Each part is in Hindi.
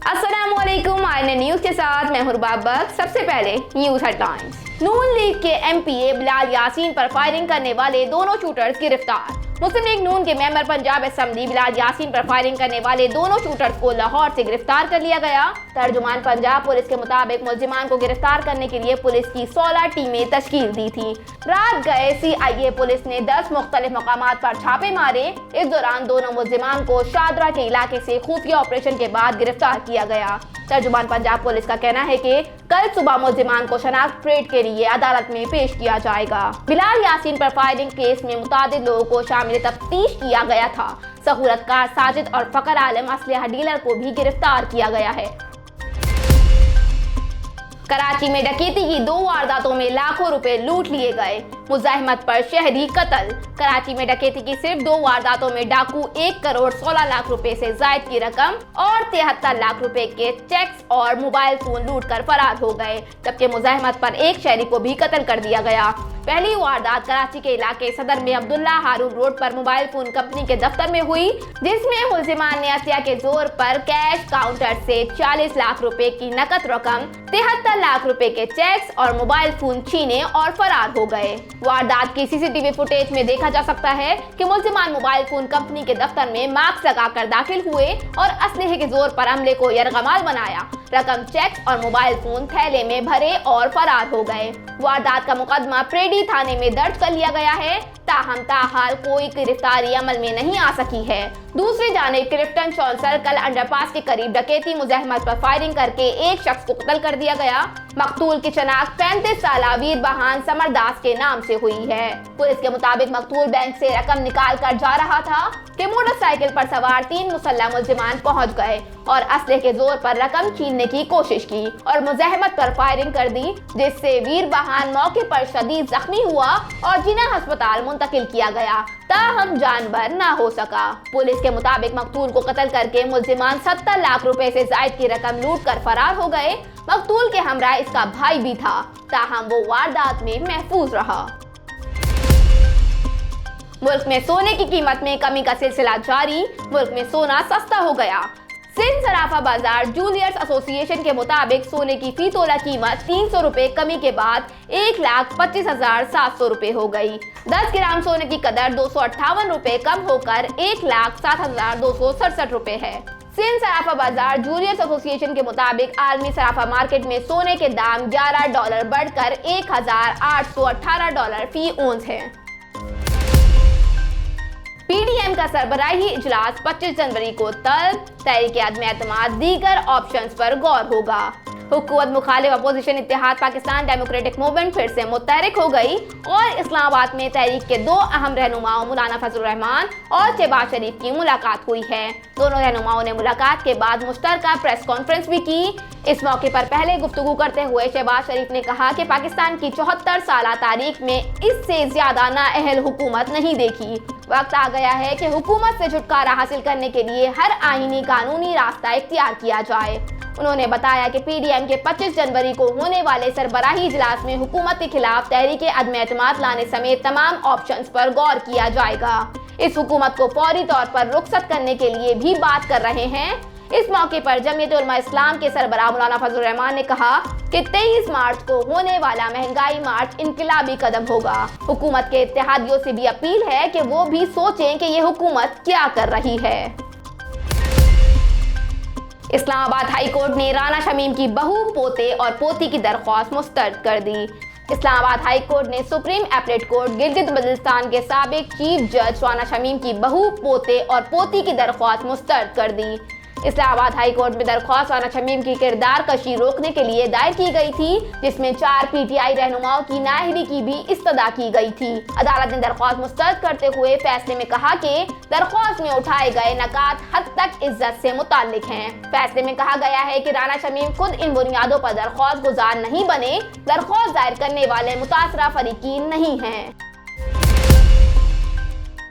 अस्सलामुअलैकुम। आईएनए न्यूज के साथ मैं हुरबाबक। सबसे पहले न्यूज हेडलाइंस। नून लीग के एमपीए बिलाल यासीन पर फायरिंग करने वाले दोनों शूटर्स गिरफ्तार। मुस्लिम लीग नून के मेंबर पंजाब असेंबली बिलाल यासीन पर फायरिंग करने वाले दोनों शूटर्स को लाहौर से गिरफ्तार कर लिया गया। तर्जुमान पंजाब पुलिस के मुताबिक मुलजिमान को गिरफ्तार करने के लिए पुलिस की 16 टीमें तश्कील दी थी। रात गए सीआईए पुलिस ने 10 मुख्तलिफ मकामात पर छापे मारे। इस दौरान दोनों मुलजिमान को शादरा के इलाके से खुफिया ऑपरेशन के बाद गिरफ्तार किया गया। तर्जुमान पंजाब पुलिस का कहना है कि कल सुबह मुलजिमान को शनाख्त परेड के लिए अदालत में पेश किया जाएगा। बिलाल यासीन पर फायरिंग केस में मुतादिद लोगों को शामिल तफ्तीश किया गया था। सहूलतकार साजिद और फकर आलम असलहा डीलर को भी गिरफ्तार किया गया है। कराची में डकैती की 2 वारदातों में लाखों रुपए लूट लिए गए। मुजाहिमत पर शहरी कत्ल। कराची में डकैती की सिर्फ 2 वारदातों में डाकू 1 करोड़ 16 लाख रुपए से जायद की रकम और 73 लाख रुपए के चेक्स और मोबाइल फोन लूट कर फरार हो गए, जबकि मुजाहिमत पर एक शहरी को भी कत्ल कर दिया गया। पहली वारदात कराची के इलाके सदर में अब्दुल्ला हारून रोड पर मोबाइल फोन कंपनी के दफ्तर में हुई, जिसमें मुलजिमान ने अतिया के जोर पर कैश काउंटर से 40 लाख रुपए की नकद रकम, 73 लाख रुपए के चेक्स और मोबाइल फोन छीने और फरार हो गए। वारदात की सीसीटीवी फुटेज में देखा जा सकता है कि मुलजिमान मोबाइल फोन कंपनी के दफ्तर में मास्क लगाकर दाखिल हुए और असलहे के जोर पर हमले को यरगमाल बनाया। रकम, चेक और मोबाइल फोन थैले में भरे और फरार हो गए। वारदात का मुकदमा प्रेडी थाने में दर्ज कर लिया गया है। ताहम ताहाल कोई गिरफ्तारी अमल में नहीं आ सकी है। दूसरी जानिब क्लिफ्टन शॉल सर्कल अंडरपास के करीब डकैती मुजाहिमत पर फायरिंग करके एक शख्स को कत्ल कर दिया गया। मकतूल की शनाख्त 35 साला वीर बहान समरदास के नाम से हुई है। पुलिस के मुताबिक मकतूल बैंक से रकम निकाल कर जा रहा था कि मोटरसाइकिल पर सवार 3 मुसल्लह मुलजिमान पहुंच गए और असले के जोर पर रकम छीनने की कोशिश की और मुजाहिमत पर फायरिंग कर दी, जिससे वीर बहान मौके पर शदीद जख्मी हुआ और जिन्हें अस्पताल मुंतकिल किया गया, ताहम जानबर न हो सका। पुलिस के मुताबिक मकतूल को कत्ल करके मुलजिमान 70 लाख रुपए से जायद की रकम लूट कर फरार हो गए। मकतूल के हमरा इसका भाई भी था, ताहम वो वारदात में महफूज रहा। मुल्क में सोने की कीमत में कमी का सिलसिला जारी। मुल्क में सोना सस्ता हो गया। सिंध सराफा बाजार जूलियर्स एसोसिएशन के मुताबिक सोने की फी तोला कीमत 300 रुपए कमी के बाद 1,25,700 रुपए हो गई। 10 ग्राम सोने की कदर 258 रुपए कम होकर 1,07,267 रुपए है। सिंध सराफा बाजार जूलियर्स एसोसिएशन के मुताबिक आलमी सराफा मार्केट में सोने के दाम $11 बढ़कर $1,818 फी औंस है। पीडीएम का सरबराही इजलास 25 जनवरी को तलब। तहरीक अदम एतमाद दीगर ऑप्शंस पर गौर होगा। हुकूमत मुखालिफ अपोजिशन इत्तेहाद पाकिस्तान डेमोक्रेटिक मूवमेंट फिर से मुतहरिक हो गई और इस्लामाबाद में तहरीक के 2 अहम रहनुमाओं मौलाना फजल रहमान और शहबाज शरीफ की मुलाकात हुई है। दोनों रहनुमाओं ने मुलाकात के बाद मुश्तरका प्रेस कॉन्फ्रेंस भी की। इस मौके पर पहले गुफ्तगू करते हुए शहबाज शरीफ ने कहा कि पाकिस्तान की 74 साल तारीख में इससे ज्यादा नाअहल हुकूमत नहीं देखी। वक्त आ गया है कि हुकूमत से छुटकारा हासिल करने के लिए हर आईनी कानूनी रास्ता इख्तियार किया जाए। उन्होंने बताया कि पीडीएम के 25 जनवरी को होने वाले सरबराही इजलास में हुकूमत के खिलाफ तहरीक अदम एतमाद लाने समेत तमाम ऑप्शंस पर गौर किया जाएगा। इस हुकूमत को फौरी तौर पर रुखसत करने के लिए भी बात कर रहे हैं। इस मौके पर जमीयत उलमा इस्लाम के सरबराह मौलाना फजल रहमान ने कहा कि 23 मार्च को होने वाला महंगाई मार्च इनकलाबी कदम होगा। हुकूमत के इत्तेहादियों से भी अपील है कि वो भी सोचें कि ये हुकूमत क्या कर रही है। इस्लामाबाद हाई कोर्ट ने राना शमीम की बहू, पोते और पोती की दरख्वास्त मुस्तरद कर दी। इस्लामाबाद हाई कोर्ट ने supreme appellate court Gilgit Baltistan के साबिक चीफ जज राना शमीम की बहू, पोते और पोती की दरख्वास्त मुस्तरद कर दी। इस्लामाबाद हाई कोर्ट में दरख्वास्त राना शमीम की किरदार कशी रोकने के लिए दायर की गई थी, जिसमें 4 पीटीआई रहनुमाओं की नाअहली की भी इस्तदा की गई थी। अदालत ने दरख्वास्त मुस्तरद करते हुए फैसले में कहा कि दरख्वास्त में उठाए गए नकात हद तक इज्जत से मुताल्लिक हैं। फैसले में कहा गया है कि राना शमीम खुद इन बुनियादों पर दरख्वास्त गुजार नहीं बने। दरख्वास्त दायर करने वाले मुतासरा फरीकीन नहीं हैं।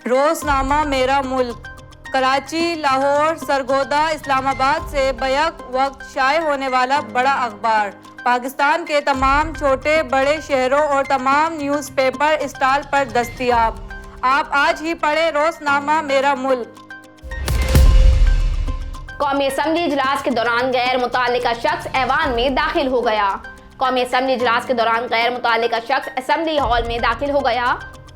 रोजनामा मेरा मुल्क कराची, लाहौर, सरगोदा, इस्लामाबाद से बैक वक्त शाये होने वाला बड़ा अखबार। पाकिस्तान के तमाम छोटे बड़े शहरों और तमाम न्यूज़पेपर स्टॉल पर दस्तयाब। आप आज ही पढ़ें रोजनामा मेरा मुल्क। कौमी असम्बली इजलास के दौरान गैर मुतल्लिका शख्स ऐवान में दाखिल हो गया। कौमी असम्बली इजलास के दौरान गैर मुतल्लिका शख्स असेंबली हॉल में दाखिल हो गया।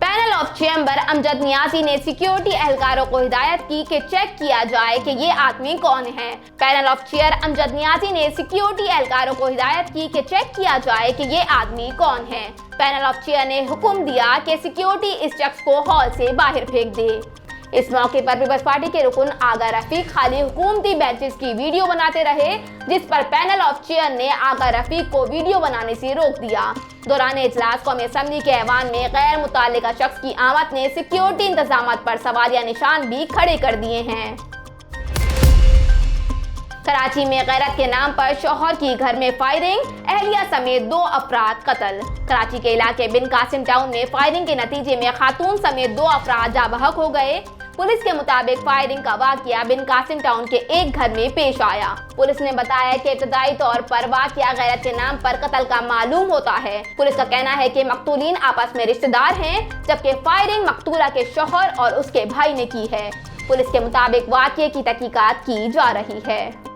Panel of chamber Amjad Niazi ने सिक्योरिटी एहलकारों को हिदायत की कि चेक किया जाए कि ये आदमी कौन है। Panel of chair Amjad Niazi ने सिक्योरिटी एहलकारों को हिदायत की कि चेक किया जाए कि ये आदमी कौन है। पैनल ऑफ चेयर ने हुक्म दिया कि सिक्योरिटी इस शख्स को हॉल से बाहर फेंक दे। इस मौके पर पीपल्स पार्टी के रुकन आगा रफीक खाली हुकूमती बेंचेस की वीडियो बनाते रहे, जिस पर पैनल ऑफ चेयर ने आगा रफीक को वीडियो बनाने से रोक दिया। दौरान इजलास कौमी असम्बली के ऐवान में गैर मुतल्लिका शख्स की आमद ने सिक्योरिटी इंतजाम पर सवालिया निशान भी खड़े कर दिए हैं। कराची में गैरत के नाम पर शौहर की घर में फायरिंग, अहलिया समेत 2 अफराद कत्ल। कराची के इलाके बिन कासिम टाउन में फायरिंग के नतीजे में खातून समेत 2 अफराद जाँ बहक हो गए। पुलिस के मुताबिक फायरिंग का वाकया बिन कासिम टाउन के एक घर में पेश आया। पुलिस ने बताया कि इब्तदाई तौर पर वाकया गैरत के नाम पर कत्ल का मालूम होता है। पुलिस का कहना है कि मकतूलीन आपस में रिश्तेदार हैं, जबकि फायरिंग मकतूला के शौहर और उसके भाई ने की है। पुलिस के मुताबिक वाकये की तहकीकात की जा रही है।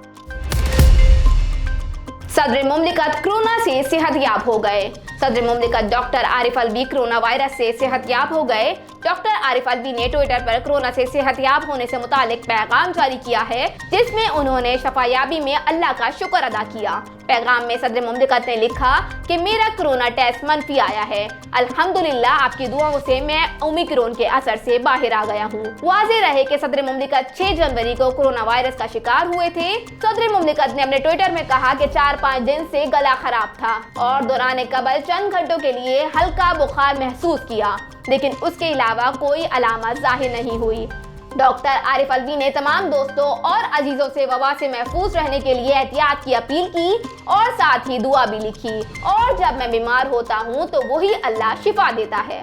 सदर मुमलिकत कोरोना से सेहतयाब हो गए। सदर मुमलिकत doctor Arif Alvi corona virus से सेहतयाब हो गए। डॉक्टर आरिफ अलवी ने ट्विटर पर कोरोना से सेहतयाब होने से मुतालिक पैगाम जारी किया है, जिसमें उन्होंने शफायाबी में अल्लाह का शुक्र अदा किया। पैगाम में सदर मुमलिकत ने लिखा कि मेरा कोरोना टेस्ट मनफी आया है। अल्हम्दुलिल्लाह आपकी दुआओं से मैं ओमिक्रॉन के असर से बाहर आ गया हूँ। वाज़ेह रहे कि सदर मुमलिकत 6 जनवरी को कोरोना वायरस का शिकार हुए थे। सदर मुमलिकत ने अपने ट्विटर में कहा कि 4-5 दिन से गला खराब था और दौरान कबल चंद घंटों के लिए हल्का बुखार महसूस किया, लेकिन उसके अलावा कोई अलामत जाहिर नहीं हुई। डॉक्टर आरिफ अलवी ने तमाम दोस्तों और अजीजों से वबा से महफूज रहने के लिए एहतियात की अपील की और साथ ही दुआ भी लिखी। और जब मैं बीमार होता हूँ तो वही अल्लाह शिफा देता है।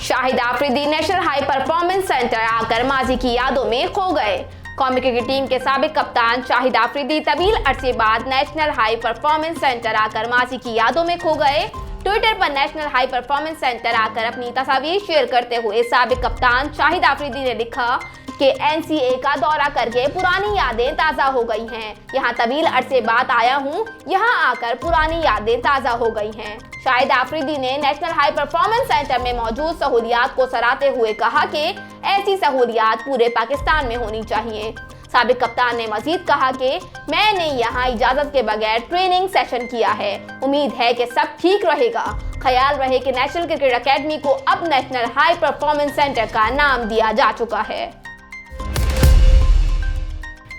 Shahid Afridi national high performance centre आकर माजी की यादों में खो गए। कौमी क्रिकेट टीम के साबिक कप्तान शाहिद आफरीदी तवील अरसे बाद नेशनल हाई परफॉर्मेंस सेंटर आकर माजी की यादों में खो गए। ट्विटर पर नेशनल हाई परफॉर्मेंस सेंटर आकर अपनी तस्वीर शेयर करते हुए साबिक कप्तान शाहिद आफरीदी ने लिखा कि NCA का दौरा करके पुरानी यादें ताज़ा हो गई हैं। यहाँ तवील अरसे बाद आया हूँ, यहाँ आकर पुरानी यादें ताज़ा हो गई हैं। शाहिद आफरीदी ने नेशनल हाई परफॉर्मेंस सेंटर में मौजूद सहूलियात को सराहते हुए कहा कि ऐसी सहूलियात पूरे पाकिस्तान में होनी चाहिए। साबिक कप्तान ने मजीद कहा कि मैंने यहाँ इजाज़त के बगैर ट्रेनिंग सेशन किया है। उम्मीद है कि सब ठीक रहेगा। ख्याल रहे कि नेशनल क्रिकेट एकेडमी को अब नेशनल हाई परफॉर्मेंस सेंटर का नाम दिया जा चुका है।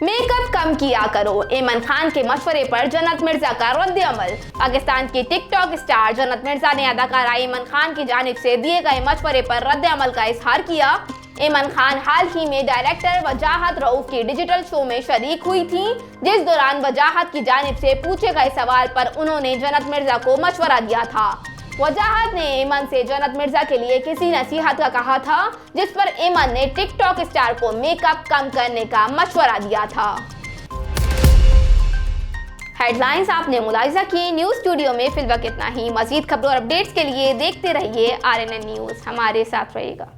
मेकअप कम किया करो, ऐमन खान के मशवरे पर जन्नत मिर्जा का रद्द अमल। पाकिस्तान की टिकटॉक स्टार जन्नत मिर्जा ने अदाकारा ऐमन खान की जानिब से दिए गए मशवरे पर रद्द अमल का इजहार किया। ऐमन खान हाल ही में डायरेक्टर वजाहत रऊफ की डिजिटल शो में शरीक हुई थी, जिस दौरान वजाहत की जानिब से पूछे गए सवाल पर उन्होंने जन्नत मिर्जा को मशवरा दिया था। वजाहत ने ऐमन से जन्नत मिर्जा के लिए किसी नसीहत का कहा था, जिस पर ऐमन ने टिकटॉक स्टार को मेकअप कम करने का मशवरा दिया था। हेडलाइंस आपने मुलाहिजा की। न्यूज़ स्टूडियो में फिलहाल इतना ही। मजीद खबरों और अपडेट्स के लिए देखते रहिए RNN न्यूज़। हमारे साथ रहिएगा।